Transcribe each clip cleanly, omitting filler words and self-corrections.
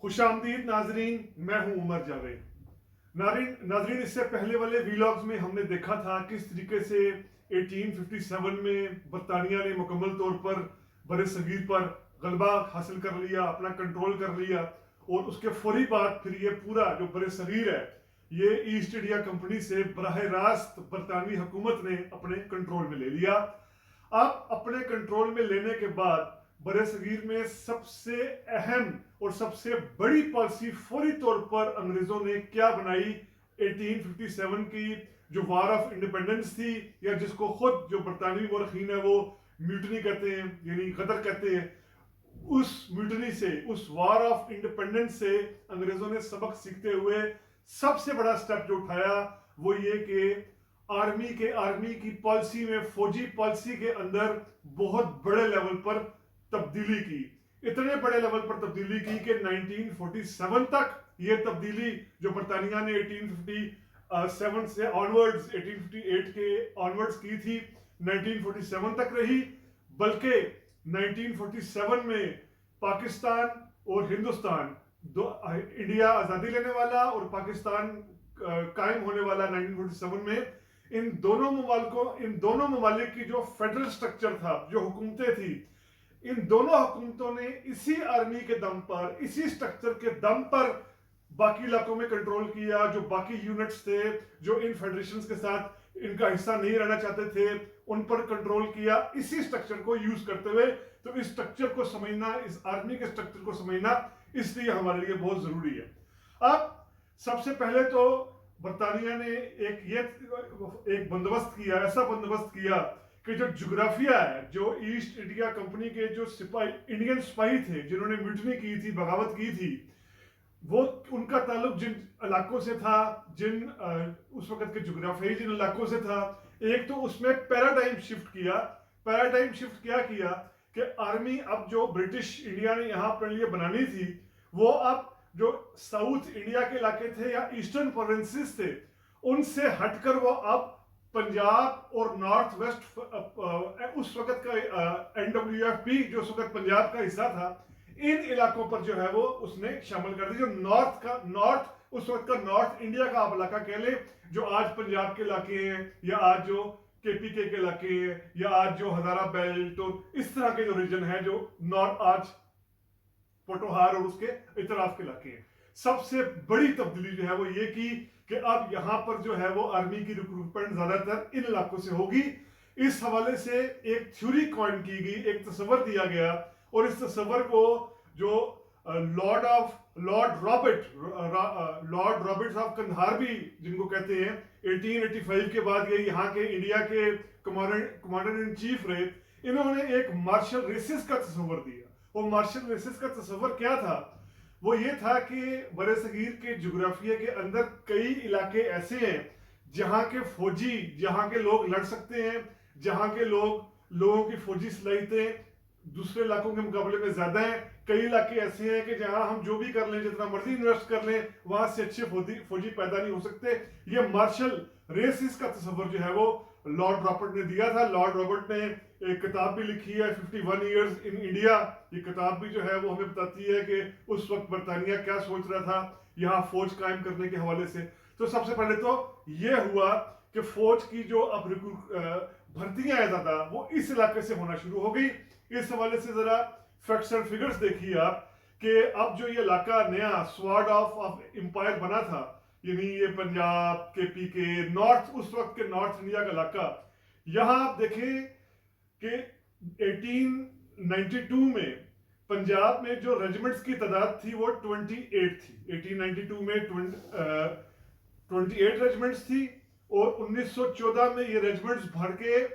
خوش آمدید ناظرین، میں ہوں عمر جاوید۔ ناظرین اس سے پہلے والے ویلاگز میں ہم نے دیکھا تھا کس طریقے سے 1857 میں برطانیہ نے مکمل طور پر بر صغیر پر غلبہ حاصل کر لیا، اپنا کنٹرول کر لیا، اور اس کے فوری بعد پھر یہ پورا جو بر صغیر ہے یہ ایسٹ انڈیا کمپنی سے براہ راست برطانوی حکومت نے اپنے کنٹرول میں لے لیا۔ اب اپنے کنٹرول میں لینے کے بعد بر صغیر میں سب سے اہم اور سب سے بڑی پالیسی فوری طور پر انگریزوں نے کیا بنائی؟ 1857 کی جو وار آف انڈیپینڈنس تھی، یا جس کو خود جو برطانوی مورخین ہے وہ میوٹنی کہتے ہیں، یعنی غدر کہتے ہیں، اس میوٹنی سے، اس وار آف انڈیپینڈنس سے انگریزوں نے سبق سیکھتے ہوئے سب سے بڑا سٹیپ جو اٹھایا وہ یہ کہ آرمی کی پالیسی میں، فوجی پالیسی کے اندر بہت بڑے لیول پر تبدیلی کی۔ اتنے بڑے لیول پر تبدیلی کی کہ 1947 تک یہ تبدیلی جو برطانیہ نے 1857 سے آنورڈز، 1858 کے آنورڈز کی تھی، 1947 تک رہی، بلکہ 1947 میں پاکستان اور ہندوستان، انڈیا آزادی لینے والا اور پاکستان قائم ہونے والا 1947 میں، ان دونوں ممالک کی جو فیڈرل سٹرکچر تھا، جو حکومتیں تھی، ان دونوں حکومتوں نے اسی آرمی کے دم پر، اسی سٹرکچر کے دم پر باقی علاقوں میں کنٹرول کیا۔ جو باقی یونٹس تھے جو ان فیڈریشنز کے ساتھ ان کا حصہ نہیں رہنا چاہتے تھے، ان پر کنٹرول کیا اسی سٹرکچر کو یوز کرتے ہوئے۔ تو اس سٹرکچر کو سمجھنا، اس آرمی کے سٹرکچر کو سمجھنا اس لیے ہمارے لیے بہت ضروری ہے۔ اب سب سے پہلے تو برطانیہ نے ایک بندوبست کیا، ایسا بندوبست کیا کہ جو جغرافیہ ہے، جو ایسٹ انڈیا کمپنی کے جو انڈین سپاہی تھے جنہوں نے میوٹنی کی تھی، بغاوت کی تھی، وہ ان کا تعلق جن علاقوں سے تھا، اس وقت کے جغرافیائی جن علاقوں سے تھا، ایک تو اس میں پیراڈائم شفٹ کیا کہ آرمی اب جو برٹش انڈیا نے یہاں پر لیے بنانی تھی، وہ اب جو ساؤتھ انڈیا کے علاقے تھے یا ایسٹرن پروونسز تھے، ان سے ہٹ کر وہ اب پنجاب اور نارتھ ویسٹ، اس وقت کا NWFP جو اس وقت پنجاب کا حصہ تھا، ان علاقوں پر جو ہے وہ اس نے شامل کر دی۔ جو نارتھ اس وقت کا نارتھ انڈیا کا آپ علاقہ کہہ لیں، جو آج پنجاب کے علاقے ہیں، یا آج جو KPK کے علاقے ہیں، یا آج جو ہزارہ بیلٹ اور اس طرح کے جو ریجن ہے، جو نارتھ آج پوٹوہار اور اس کے اطراف کے علاقے ہیں۔ سب سے بڑی تبدیلی جو ہے وہ یہ کی کہ اب یہاں پر جو ہے وہ آرمی کی ریکروٹمنٹ زیادہ تر ان علاقوں سے ہوگی۔ اس حوالے سے ایک تھیوری کوائن کی گئی، ایک تصور دیا گیا، اور اس تصور کو جو لارڈ رابرٹس آف کندھار بھی جن کو کہتے ہیں، 1885 کے بعد یہ یہاں کے انڈیا کے کمانڈر ان چیف رہے، انہوں نے ایک مارشل ریسز کا تصور دیا۔ وہ مارشل ریسز کا تصور کیا تھا؟ وہ یہ تھا کہ بر صغیر کے جغرافیہ کے اندر کئی علاقے ایسے ہیں جہاں کے فوجی، جہاں کے لوگ لڑ سکتے ہیں، جہاں کے لوگوں کی فوجی صلاحیتیں دوسرے علاقوں کے مقابلے میں زیادہ ہیں۔ کئی علاقے ایسے ہیں کہ جہاں ہم جو بھی کر لیں، جتنا مرضی انویسٹ کر لیں، وہاں سے اچھے فوجی پیدا نہیں ہو سکتے۔ یہ مارشل ریسز کا تصور جو ہے وہ لارڈ رابرٹ نے دیا تھا۔ لارڈ رابرٹ نے ایک کتاب بھی لکھی ہے، 51 ایئرز ان انڈیا۔ یہ کتاب بھی جو ہے وہ ہمیں بتاتی ہے کہ اس وقت برطانیہ کیا سوچ رہا تھا یہاں فوج قائم کرنے کے حوالے سے۔ تو سب سے پہلے تو یہ ہوا کہ فوج کی جو اب بھرتیاں ہیں زیادہ، وہ اس علاقے سے ہونا شروع ہو گئی۔ اس حوالے سے ذرا فیکٹس اینڈ فگرز دیکھیے آپ کہ اب جو یہ علاقہ نیا سوارڈ آف امپائر بنا تھا، یعنی یہ پنجاب، KPK، نارتھ، اس وقت کے نارتھ انڈیا کا علاقہ، یہاں آپ دیکھیں کہ 1892 میں پنجاب میں جو ریجمنٹس کی تعداد تھی وہ 28 تھی۔ 1892 میں 28 ریجمنٹس تھی، اور 1914 میں یہ ریجمنٹس بڑھ کے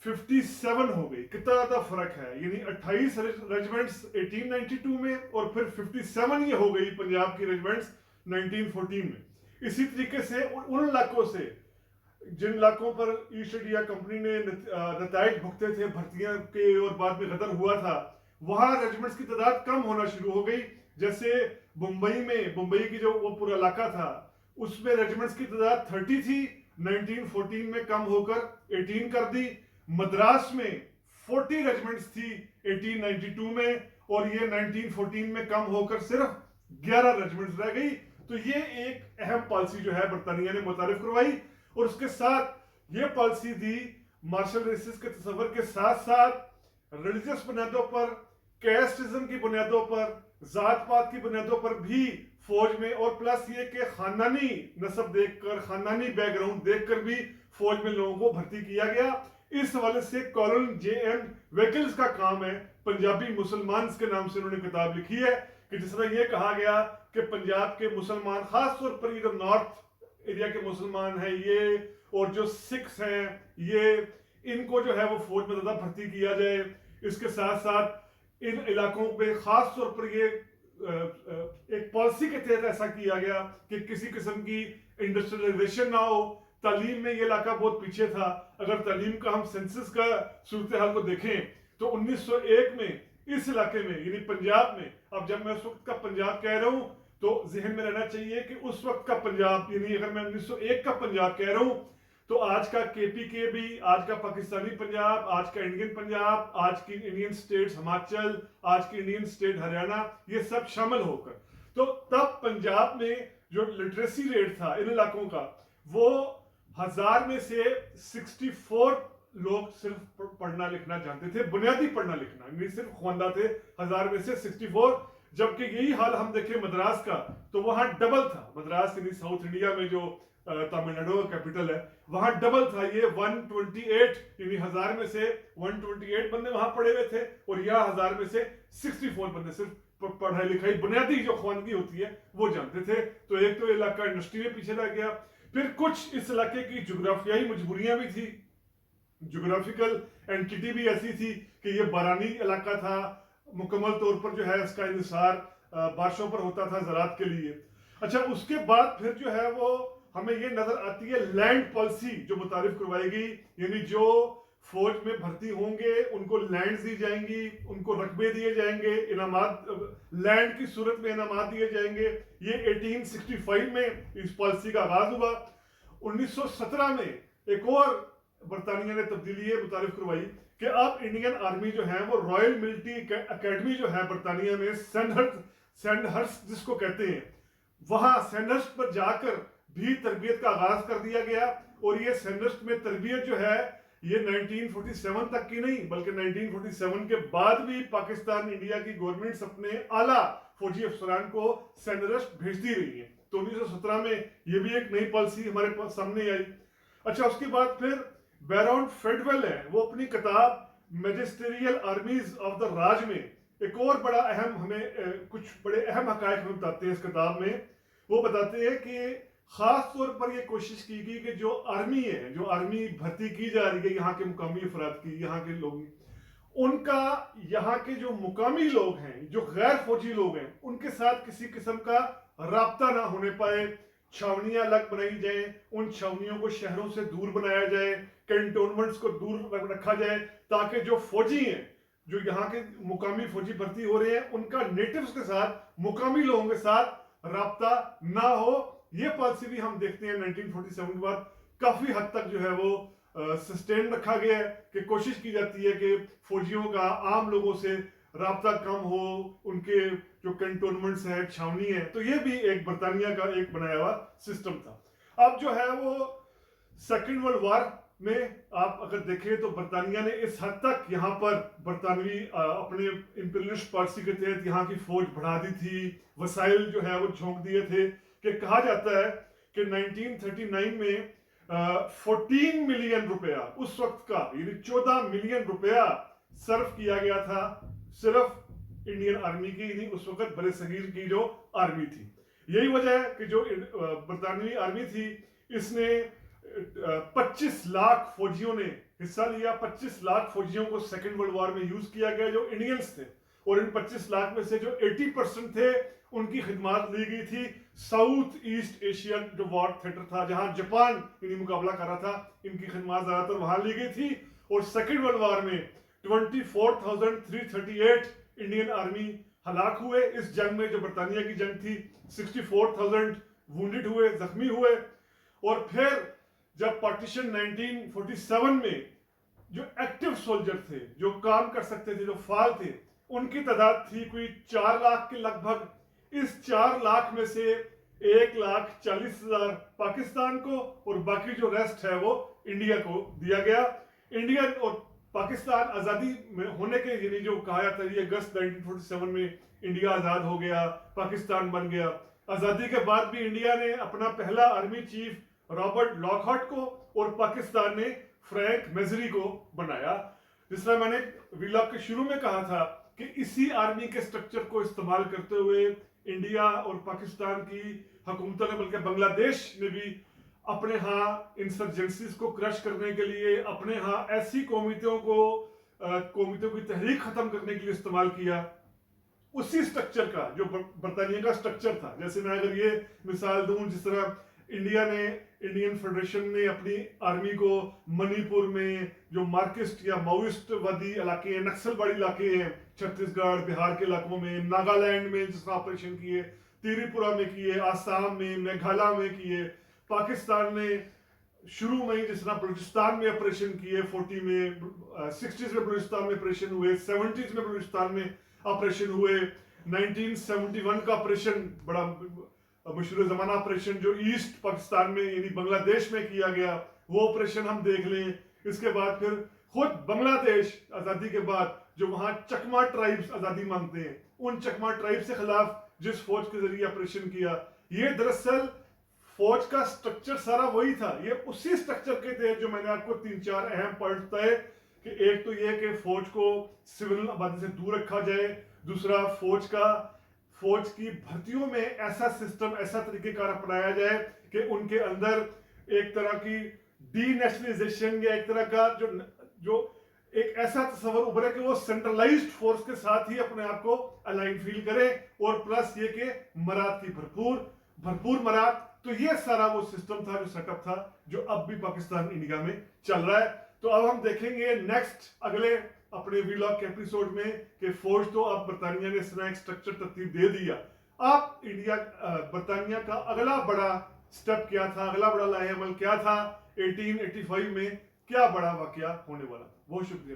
57 ہو گئی۔ کتنا زیادہ فرق ہے، یعنی 28 ریجمنٹس 1892 میں، اور پھر 57 یہ ہو گئی پنجاب کی ریجمنٹس 1914 میں۔ اسی طریقے سے ان علاقوں سے جن علاقوں پر ایسٹ انڈیا کمپنی نے نتائج بھگتے تھے بھرتیاں کے اور بعد میں غدر ہوا تھا، وہاں ریجمنٹس کی تعداد کم ہونا شروع ہو گئی۔ جیسے بمبئی کی جو وہ پورا علاقہ تھا، اس میں ریجمنٹس کی تعداد 30 تھی، 1914 میں کم ہو کر 18 کر دی۔ مدراس میں 40 ریجمنٹس تھی 1892 میں، اور یہ 1914 میں کم ہو کر صرف 11 रेजिमेंट्स रह गई. तो ये एक अहम पॉलिसी जो है बरतानिया ने मुतारिफ करवाई, और उसके साथ ये पॉलिसी दी मार्शल रेसिस के तस्वर के साथ साथ रिलीजियस बुनियादों पर, कैस्टिज्म की बुनियादों पर, जात पात की बुनियादों पर भी फौज में, और प्लस ये कि खानदानी नस्ब देखकर, खानदानी बैकग्राउंड देखकर भी फौज में लोगों को भर्ती किया गया. इस हवाले से कॉलोन J.M. वेकल्स का काम है, पंजाबी मुसलमान के नाम से उन्होंने किताब लिखी है, कि जिस तरह ये कहा गया कि पंजाब के मुसलमान, खास तौर पर ये जो नॉर्थ एरिया के मुसलमान हैं ये, और जो सिख्स हैं ये, इनको जो है वो फौज में ज़्यादा भर्ती किया जाए. इसके साथ साथ इन इलाकों पे खास तौर पर ये एक पॉलिसी के तहत ऐसा किया गया कि किसी किस्म की इंडस्ट्रियलाइजेशन ना हो. तालीम में ये इलाका बहुत पीछे था. अगर तालीम का हम सेंसस का सूरत हाल को देखें तो 1901 में इस इलाके में यानी पंजाब में, अब जब मैं उस वक्त का पंजाब कह रहा हूं तो जहन में रहना चाहिए कि उस वक्त का पंजाब, यानी अगर मैं 1901 का पंजाब कह रहा हूं तो आज का KPK भी, आज का पाकिस्तानी पंजाब, आज का इंडियन पंजाब, आज की इंडियन स्टेट्स हिमाचल, आज की इंडियन स्टेट हरियाणा, ये सब शामिल होकर, तो तब पंजाब में जो लिटरेसी रेट था इन इलाकों का, वो 1000 में से 64 लोग सिर्फ पढ़ना लिखना जानते थे, बुनियादी पढ़ना लिखना, नहीं सिर्फ ख्वांदा थे 1000 में से 64. जबकि यही हाल हम देखें मद्रास का तो वहां डबल था. मद्रास यानी साउथ इंडिया में जो तमिलनाडु का कैपिटल है, वहां डबल था. ये 128 यानी 1000 में से 128 बंदे वहां पढ़े हुए थे, और यहाँ 1000 में से 64 बंदे सिर्फ पढ़ाई लिखाई बुनियादी जो ख्वानगी होती है वो जानते थे. तो एक तो इलाका इंडस्ट्री में पीछे रह गया. फिर कुछ इस इलाके की जोग्राफियाई मजबूरियां भी थी, जोग्राफिकल एंटिटी भी ऐसी थी कि ये बारानी इलाका था, मुकम्मल तौर पर जो है इसका इंहिसार बारिशों पर होता था ज़राअत के लिए. अच्छा, उसके बाद फिर जो है वो हमें ये नजर आती है लैंड पॉलिसी जो मुतारिफ करवाई गई, यानी जो फौज में भर्ती होंगे उनको लैंड दी जाएंगी, उनको रकबे दिए जाएंगे, इनामात लैंड की सूरत में इनामात दिए जाएंगे. ये 1865 में इस पॉलिसी का आगाज हुआ. 1917 में एक और बरतानिया ने तब्दीली ये मुतारिफ करवाई कि अब इंडियन आर्मी जो है वो रॉयल मिलिट्री एकेडमी जो है बरतानिया में, सैंडहर्स्ट जिसको कहते हैं, वहां सैंडहर्स्ट पर जाकर भी तरबियत का आगाज कर दिया गया. और ये सैंडहर्स्ट में तरबियत जो है ये 1947 तक की नहीं, बल्कि 1947 के बाद भी पाकिस्तान इंडिया की गवर्नमेंट अपने आला फौजी अफसरान को सैंडहर्स्ट भेजती रही है. तो 1917 में ये भी एक नई पॉलिसी हमारे सामने आई. अच्छा, उसके बाद फिर बैरॉन फेडवेल है, वो अपनी किताब मैजिस्टेरियल आर्मीज ऑफ द राज में एक और बड़ा अहम, हमें कुछ बड़े अहम हकायक हमें बताते हैं इस किताब में. वो बताते हैं कि खास तौर पर ये कोशिश की गई कि जो आर्मी है, जो आर्मी भर्ती की जा रही है यहाँ के मुकामी अफराद की, यहाँ के लोग, उनका यहाँ के जो मुकामी लोग हैं, जो गैर फौजी लोग हैं, उनके साथ किसी किस्म का राब्ता ना होने पाए. छावनियां अलग बनाई जाए, उन छावनियों को शहरों से दूर बनाया जाए, कैंटोनमेंट्स को दूर रखा जाए, ताकि जो फौजी हैं, जो यहाँ के मुकामी फौजी भर्ती हो रहे हैं, उनका नेटिव्स के साथ, मुकामी लोगों के साथ राब्ता ना हो. ये पॉलिसी भी हम देखते हैं 1947 के बाद काफी हद तक जो है वो सस्टेन रखा गया है, कि कोशिश की जाती है कि फौजियों का आम लोगों से राब्ता कम हो, उनके जो कैंटोनमेंट्स है, छावनी है. तो ये भी एक बरतानिया का एक बनाया हुआ सिस्टम था. अब जो है वो सेकेंड वर्ल्ड वॉर में आप अगर देखें तो बरतानिया ने इस हद तक यहाँ पर बरतानवी अपने इंपीरियलिस्ट पॉलिसी के तहत यहाँ की फौज बढ़ा दी थी, वसाइल जो है वो झोंक दिए थे, कि कहा जाता है कि 1939 में 14 मिलियन रुपया उस वक्त का, यानी 14 मिलियन रुपया सर्व किया गया था सिर्फ इंडियन आर्मी की, यानी उस वक्त बड़े सगीर की जो आर्मी थी. यही वजह है कि जो बरतानवी आर्मी थी इसने 25 लाख फौजियों ने हिस्सा लिया. 25 लाख फौजियों को सेकेंड वर्ल्ड वॉर में यूज किया गया जो इंडियंस थे, और इन 25 लाख में से जो 80% थे उनकी खिदमत ली गई थी साउथ ईस्ट एशियन जो वॉर थिएटर था, जहां जापान इन्हीं मुकाबला कर रहा था, इनकी खिदमत ज्यादातर वहां ली गई थी. और सेकेंड वर्ल्ड वॉर में 24,338 इंडियन आर्मी हलाक हुए इस जंग में, जो बरतानिया की जंग थी. 64,000 वुंडेड हुए, जख्मी हुए. और फिर जब पार्टीशन 1947 में जो एक्टिव सोल्जर थे, जो काम कर सकते थे, जो फाल थे, उनकी तादाद थी कोई 4 लाख के लगभग. इस 4 लाख में से 1,40,000 पाकिस्तान को और बाकी जो रेस्ट है वो इंडिया को दिया गया। इंडिया और पाकिस्तान आज़ादी में होने के यानी जो कहा जाता है, अगस्त 1947 में इंडिया आज़ाद हो गया, पाकिस्तान बन गया। आज़ादी के बाद भी इंडिया ने अपना पहला आर्मी चीफ रॉबर्ट लॉकहार्ट को और पाकिस्तान ने फ्रैंक मेजरी को बनाया। जिस तरह मैंने व्लॉग के शुरू में कहा था कि इसी आर्मी के स्ट्रक्चर को इस्तेमाल करते हुए इंडिया और पाकिस्तान की हुकूमतों ने, बल्कि बांग्लादेश ने भी अपने यहाँ इंसर्जेंसीज को क्रश करने के लिए, अपने यहाँ ऐसी कौमियतों की तहरीक खत्म करने के लिए इस्तेमाल किया। उसी स्ट्रक्चर का जो बरतानिया का स्ट्रक्चर था, जैसे मैं अगर ये मिसाल दूं, जिस तरह इंडियन फेडरेशन ने अपनी आर्मी को मणिपुर में जो मार्क्सिस्ट या माओइस्ट वादी इलाके हैं, नक्सलवाड़ी इलाके हैं, छत्तीसगढ़ बिहार के इलाकों में, नागालैंड में जिस ऑपरेशन किए, त्रिपुरा में किए, आसाम में, मेघालय में किए, पाकिस्तान ने शुरू में ही जिस तरह बलूचिस्तान में ऑपरेशन किए, 40 में 60s में बलूचिस्तान में ऑपरेशन हुए, 70s में बलूचिस्तान में ऑपरेशन हुए, 1971 का ऑपरेशन बड़ा मशहूर जमाना ऑपरेशन जो ईस्ट पाकिस्तान में यानी बांग्लादेश में किया गया, वो ऑपरेशन हम देख लें। इसके बाद फिर खुद बांग्लादेश आज़ादी के बाद जो वहाँ चकमा ट्राइब्स आज़ादी मांगते हैं, उन चकमा ट्राइब्स के खिलाफ जिस फौज के जरिए ऑपरेशन किया, ये दरअसल फौज का स्ट्रक्चर सारा वही था। ये उसी स्ट्रक्चर के थे जो मैंने आपको 3-4 अहम पॉइंट बताए कि एक तो ये कि फौज को सिविल आबादी से दूर रखा जाए, दूसरा फौज की भर्तियों में ऐसा सिस्टम, ऐसा तरीकेकार अपनाया जाए कि उनके अंदर एक तरह की डीनेशनलाइजेशन या एक तरह का जो एक ऐसा तस्वर उभरे कि वो सेंट्रलाइज्ड फोर्स के साथ ही अपने आप को अलाइन फील करे, और प्लस ये कि मराद की भरपूर मराद। तो ये सारा वो सिस्टम था, जो सेटअप था, जो अब भी पाकिस्तान इंडिया में चल रहा है। तो अब हम देखेंगे नेक्स्ट अगले अपने व्लॉग के एपिसोड में कि फौज तो अब बरतानिया ने इस तरह एक स्ट्रक्चर तरतीब दे दिया, अब बरतानिया का अगला बड़ा स्टेप क्या था, अगला बड़ा लाहेअमल क्या था, 1885 में क्या बड़ा वाकया होने वाला। बहुत शुक्रिया।